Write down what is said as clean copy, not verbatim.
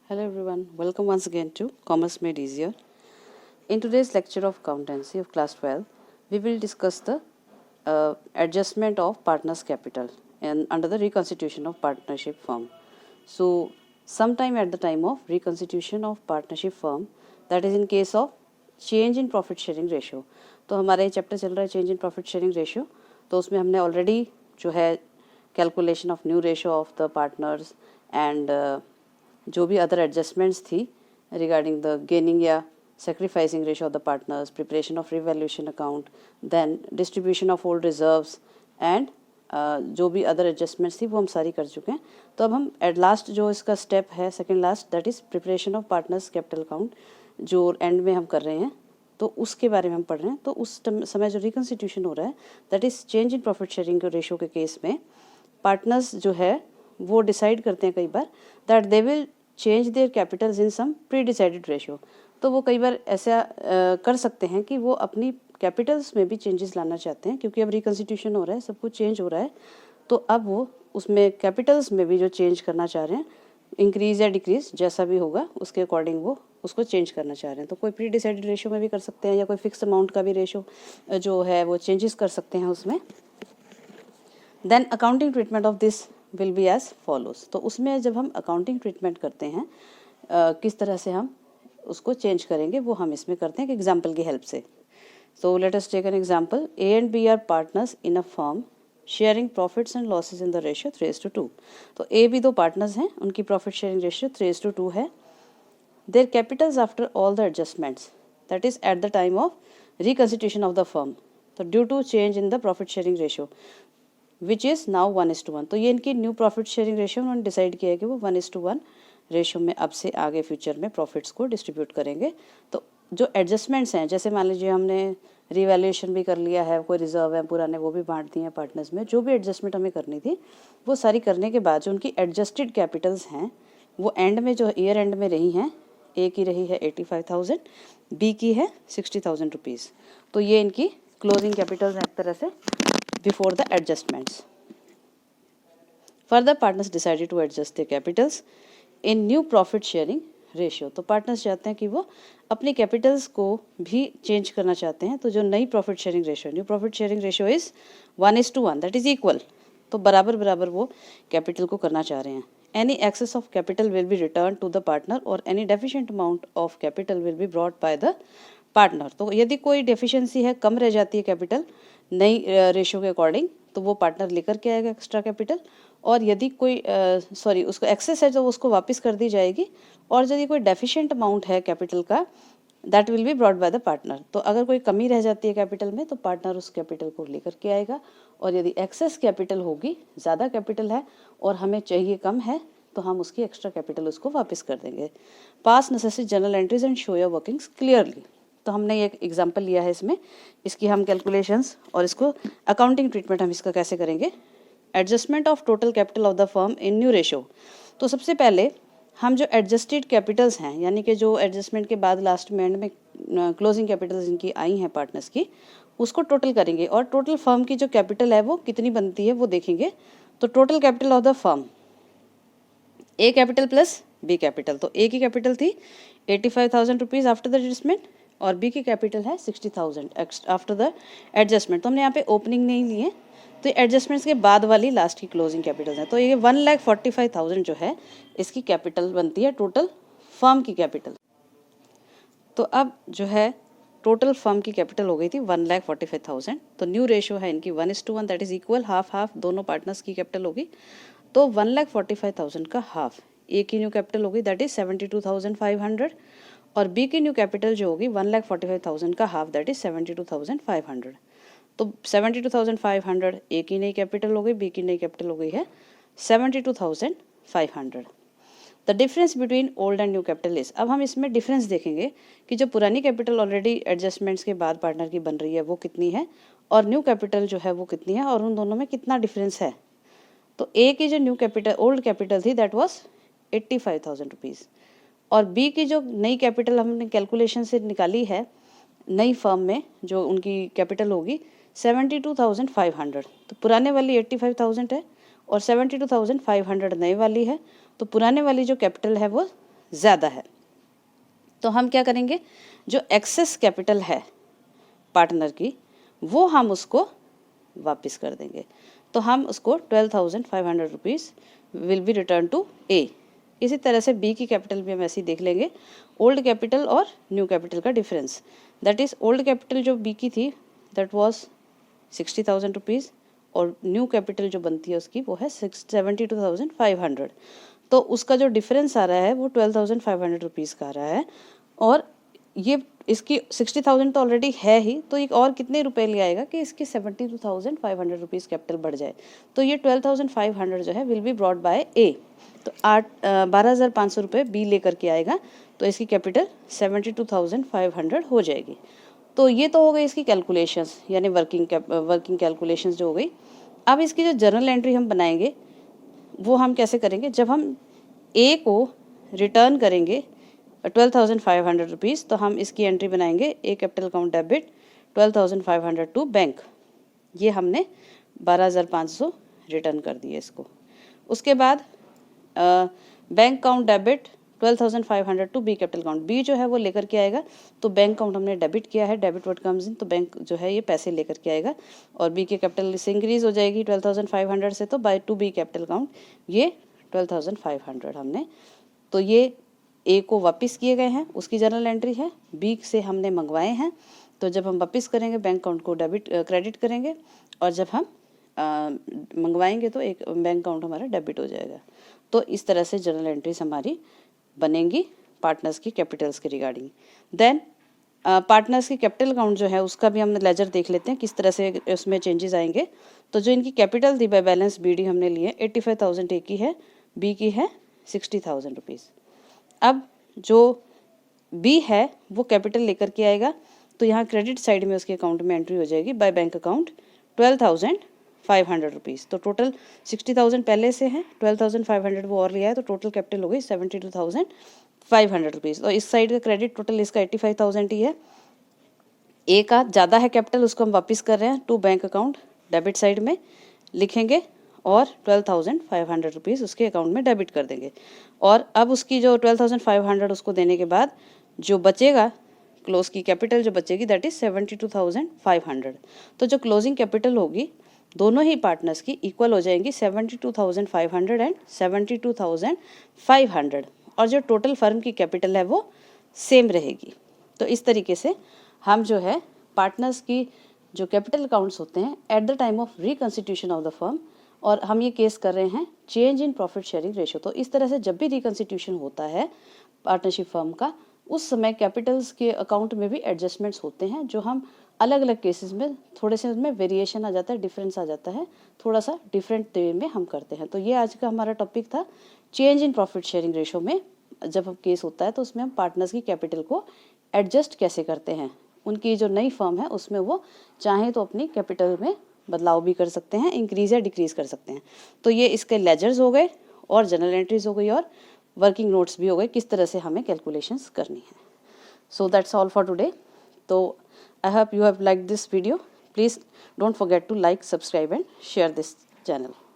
Hello everyone, welcome once again to Commerce Made Easier. In today's lecture of accountancy of class 12, we will discuss the adjustment of partners' capital and under the reconstitution of partnership firm. So, sometime at the time of reconstitution of partnership firm, that is in case of change in profit sharing ratio. तो हमारा ये chapter चल रहा है change in profit sharing ratio. तो उसमें हमने already जो है calculation of new ratio of the partners and जो भी अदर एडजस्टमेंट्स थी रिगार्डिंग द गेनिंग या sacrificing ratio of the partners, preparation of revaluation account, then distribution of old reserves and जो भी अदर एडजस्टमेंट्स थी वो हम सारी कर चुके हैं. तो अब हम एट लास्ट जो इसका स्टेप है second last, that is preparation of partners capital account, जो एंड में हम कर रहे हैं. तो उसके बारे में हम पढ़ रहे हैं. तो उस समय जो रिकन्स्टिट्यूशन हो रहा है that is change in profit sharing ratio के केस में पार्टनर्स जो है वो डिसाइड करते हैं कई बार that they will change their capitals in some pre decided ratio. तो वो कई बार ऐसा कर सकते हैं कि वो अपनी कैपिटल्स में भी चेंजेस लाना चाहते हैं क्योंकि अब रिकन्स्टिट्यूशन हो रहा है, सब कुछ चेंज हो रहा है. तो अब वो उसमें कैपिटल्स में भी जो चेंज करना चाह रहे हैं, इंक्रीज या डिक्रीज जैसा भी होगा उसके अकॉर्डिंग वो उसको चेंज करना चाह रहे हैं. तो कोई प्री डिसाइडेड रेशियो में भी कर सकते हैं या कोई फिक्स अमाउंट का भी रेशियो जो है वो चेंजेस कर सकते हैं उसमें. Then accounting treatment of this will be as follows. तो उसमें जब हम अकाउंटिंग ट्रीटमेंट करते हैं किस तरह से हम उसको चेंज करेंगे वो हम इसमें करते हैं एक एग्जाम्पल की हेल्प से. So let us take an example. A and B are partners in a firm sharing profits and losses in the ratio 3:2. तो ए भी दो पार्टनर्स हैं, उनकी प्रॉफिट शेयरिंग रेशियो 3:2 है. Their capitals after all the adjustments that is at the time of reconstitution of the firm. तो due to change in the profit sharing ratio which is now 1:1. तो ये इनकी new profit sharing ratio उन्होंने decide किया है कि वो 1:1 ratio में अब से आगे फ्यूचर में प्रॉफिट्स को डिस्ट्रीब्यूट करेंगे. तो जो एडजस्टमेंट्स हैं, जैसे मान लीजिए हमने रिवैल्यूएशन भी कर लिया है, कोई रिजर्व है पुराने वो भी बांट दिए हैं पार्टनर्स में, जो भी एडजस्टमेंट हमें करनी थी वो सारी करने के बाद जो उनकी एडजस्टेड कैपिटल्स हैं वो एंड में जो ईयर एंड में रही हैं, ए की रही है 85,000, बी की है 60,000 रुपीज़. तो ये इनकी क्लोजिंग कैपिटल्स हैं एक तरह से before the adjustments. Further, partners decided to adjust their capitals in new profit sharing ratio. तो पार्टनर्स चाहते हैं कि वो अपनी कैपिटल्स को भी चेंज करना चाहते हैं. तो जो नई profit sharing ratio, new profit sharing ratio is 1:1, that is equal. तो बराबर बराबर वो कैपिटल को करना चाह रहे हैं. Any excess of capital will be return to the partner और any deficient amount of capital will be brought by the partner. तो यदि कोई डेफिशिएंसी है, कम रह जाती है कैपिटल नई रेशियो के अकॉर्डिंग, तो वो पार्टनर लेकर के आएगा एक्स्ट्रा कैपिटल. और यदि कोई उसको एक्सेस है तो उसको वापस कर दी जाएगी. और यदि कोई डेफिशिएंट अमाउंट है कैपिटल का that will be brought by the partner. तो अगर कोई कमी रह जाती है कैपिटल में तो पार्टनर उस कैपिटल को लेकर के आएगा. और यदि एक्सेस कैपिटल होगी, ज़्यादा कैपिटल है और हमें चाहिए कम है, तो हम उसकी एक्स्ट्रा कैपिटल उसको वापस कर देंगे. पास necessary journal entries and show your workings clearly. तो हमने एक एग्जांपल लिया है इसमें, इसकी हम कैलकुलेशंस और इसको अकाउंटिंग ट्रीटमेंट हम इसका कैसे करेंगे. Adjustment of total capital of the firm in new ratio. तो सबसे पहले हम जो एडजस्टेड कैपिटल्स हैं, यानी कि जो एडजस्टमेंट के बाद लास्ट में एंड में क्लोजिंग कैपिटल्स इनकी आई हैं पार्टनर्स की, उसको टोटल करेंगे और टोटल फर्म की जो कैपिटल है वो कितनी बनती है वो देखेंगे. तो total capital of the firm, A capital plus B capital. तो ए की कैपिटल थी 85,000 रुपीज़ आफ्टर द एडजस्टमेंट और बी की कैपिटल है 60,000 आफ्टर द एडजस्टमेंट. तो हमने यहाँ पे ओपनिंग नहीं ली है, तो एडजस्टमेंट्स के बाद वाली लास्ट की क्लोजिंग कैपिटल है. तो ये 1,45,000 जो है इसकी कैपिटल बनती है टोटल फर्म की कैपिटल. तो अब जो है टोटल फर्म की कैपिटल हो गई थी 1,45,000. तो न्यू रेशियो है इनकी 1:1, that is equal, half half दोनों पार्टनर्स की कैपिटल होगी. तो 1,45,000 का हाफ ए की न्यू कैपिटल होगी दैट इज 72,500 और बी की न्यू कैपिटल जो होगी 1,45,000 का हाफ दैट इज 72,500. तो 72,500 ए की नई कैपिटल हो गई, बी की नई कैपिटल हो गई है 72,500. The difference between old and new capital is. अब हम इसमें डिफरेंस देखेंगे कि जो पुरानी कैपिटल ऑलरेडी एडजस्टमेंट्स के बाद पार्टनर की बन रही है वो कितनी है और न्यू कैपिटल जो है वो कितनी है और उन दोनों में कितना डिफरेंस है. तो ए की जो न्यू कैपिटल ओल्ड कैपिटल थी दैट वाज 85,000 रुपीज़ और बी की जो नई कैपिटल हमने कैलकुलेशन से निकाली है नई फर्म में जो उनकी कैपिटल होगी 72,500. तो पुराने वाली 85,000 है और 72,500 नए वाली है. तो पुराने वाली जो कैपिटल है वो ज़्यादा है। तो हम क्या करेंगे, जो एक्सेस कैपिटल है पार्टनर की वो हम उसको वापस कर देंगे। तो हम उसको 12,500 rupees will be return to A. इसी तरह से बी की कैपिटल भी हम ऐसे ही देख लेंगे, ओल्ड कैपिटल और न्यू कैपिटल का difference. That is old capital जो बी की थी दैट वाज 60,000 रुपीज़ और न्यू कैपिटल जो बनती है उसकी वो है 72,500। तो उसका जो डिफरेंस आ रहा है वो 12,500 रुपीज़ का आ रहा है। और ये इसकी 60,000 तो ऑलरेडी है ही, तो एक और कितने रुपए ले आएगा कि इसकी 72,500 रुपीज़ कैपिटल बढ़ जाए। तो ये 12,500 जो है विल बी ब्रॉट बाय ए। तो 12,500 रुपये बी लेकर के आएगा, तो इसकी कैपिटल 72,500 हो जाएगी। तो ये तो हो गई इसकी कैलकुलेशंस, यानी वर्किंग कैलकुलेशंस जो हो गई। अब इसकी जो जर्नल एंट्री हम बनाएंगे वो हम कैसे करेंगे, जब हम ए को रिटर्न करेंगे 12,500 रुपीज़, तो हम इसकी एंट्री बनाएंगे A capital account debit 12,500 to bank. ये हमने 12,500 रिटर्न कर दिए इसको। उसके बाद bank account debit 12,500 to B capital account. B जो है वो लेकर के आएगा, तो बैंक अकाउंट हमने डेबिट किया है, डेबिट व्हाट कम्स इन, तो बैंक जो है ये पैसे लेकर के आएगा और बी के कैपिटल से इंक्रीज हो जाएगी 12,500 से, तो by to B capital account ये 12,500 हमने, तो ये ए को वापस किए गए हैं, उसकी जर्नल एंट्री है। बी से हमने मंगवाए हैं, तो जब हम वापस करेंगे बैंक अकाउंट को क्रेडिट करेंगे, और जब हम मंगवाएंगे तो एक बैंक अकाउंट हमारा डेबिट हो जाएगा। तो इस तरह से जर्नल एंट्रीज हमारी बनेंगी पार्टनर्स की कैपिटल्स के रिगार्डिंग। देन पार्टनर्स की कैपिटल अकाउंट जो है उसका भी हम लेजर देख लेते हैं किस तरह से उसमें चेंजेस आएंगे। तो जो इनकी कैपिटल थी बाय बैलेंस बी डी हमने लिए 85,000 ए की है, बी की है 60,000 रुपीज़। अब जो बी है वो कैपिटल लेकर के आएगा, तो यहाँ क्रेडिट साइड में उसके अकाउंट में एंट्री हो जाएगी बाय बैंक अकाउंट 12,500 रुपीज़। तो टोटल 60,000 पहले से है, 12,500 वो और लिया है, तो टोटल कैपिटल हो गई 72,500 रुपीज़। और इस साइड का क्रेडिट टोटल इसका 85,000 ही है। ए का ज़्यादा है कैपिटल, उसको हम वापस कर रहे हैं to bank account, debit side में लिखेंगे और 12,500 रुपीज़ उसके अकाउंट में डेबिट कर देंगे। और अब उसकी जो 12,500 उसको देने के बाद जो बचेगा क्लोज की कैपिटल जो बचेगी दैट इज़ 72,500। तो जो क्लोजिंग कैपिटल होगी दोनों ही पार्टनर्स की इक्वल हो जाएंगी 72,500 एंड 72,500, और जो टोटल फर्म की कैपिटल है वो सेम रहेगी। तो इस तरीके से हम जो है पार्टनर्स की जो कैपिटल अकाउंट्स होते हैं eight the time of reconstitution of the firm, और हम ये केस कर रहे हैं change in profit sharing ratio. तो इस तरह से जब भी रिकंस्टिट्यूशन होता है पार्टनरशिप फर्म का, उस समय कैपिटल्स के अकाउंट में भी एडजस्टमेंट्स होते हैं, जो हम अलग अलग केसेस में थोड़े से उसमें वेरिएशन आ जाता है, डिफरेंस आ जाता है, थोड़ा सा डिफरेंट वे में हम करते हैं। तो ये आज का हमारा टॉपिक था change in profit sharing ratio में जब केस होता है तो उसमें हम पार्टनर्स की कैपिटल को एडजस्ट कैसे करते हैं। उनकी जो नई फर्म है उसमें वो चाहें तो अपनी कैपिटल में बदलाव भी कर सकते हैं, इंक्रीज या डिक्रीज कर सकते हैं। तो ये इसके लेजर्स हो गए और जर्नल एंट्रीज हो गई और वर्किंग नोट्स भी हो गए, किस तरह से हमें कैलकुलेशंस करनी है। So that's all for today. तो I hope you have like this video. Please don't forget to like, subscribe and share this channel.